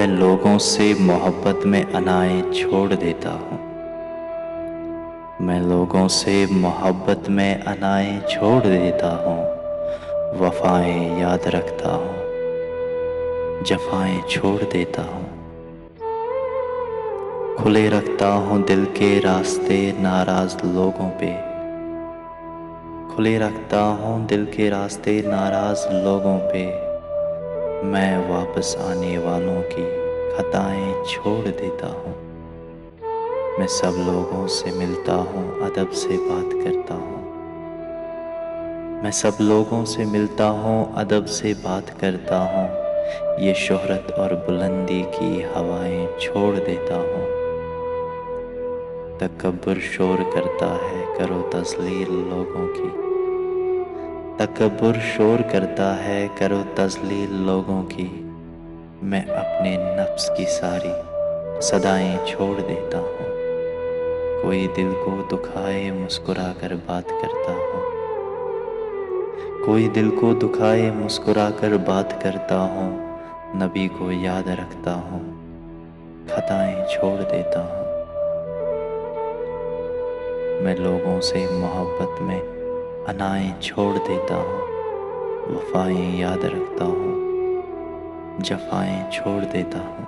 मैं लोगों से मोहब्बत में अनाएं छोड़ देता हूँ। मैं लोगों से मोहब्बत में अनाएं छोड़ देता हूँ। वफ़ाएं याद रखता हूँ, जफ़ाएं छोड़ देता हूँ। खुले रखता हूँ दिल के रास्ते नाराज़ लोगों पे। खुले रखता हूँ दिल के रास्ते नाराज़ लोगों पे। मैं वापस आने वालों की खताएं छोड़ देता हूँ। मैं सब लोगों से मिलता हूँ, अदब से बात करता हूँ। मैं सब लोगों से मिलता हूँ, अदब से बात करता हूँ। ये शोहरत और बुलंदी की हवाएं छोड़ देता हूँ। तकब्बुर शोर करता है, करो तज़लील लोगों की। तकब्बुर शोर करता है, करो तज़लील लोगों की। मैं अपने नफ्स की सारी सदाएं छोड़ देता हूँ। कोई दिल को दुखाए मुस्कुरा कर बात करता हूँ। कोई दिल को दुखाए मुस्कुरा कर बात करता हूँ। नबी को याद रखता हूँ, खताएं छोड़ देता हूँ। मैं लोगों से मोहब्बत में अनाएं छोड़ देता हूँ। वफ़ाएं याद रखता हूँ, जफ़ाएं छोड़ देता हूँ।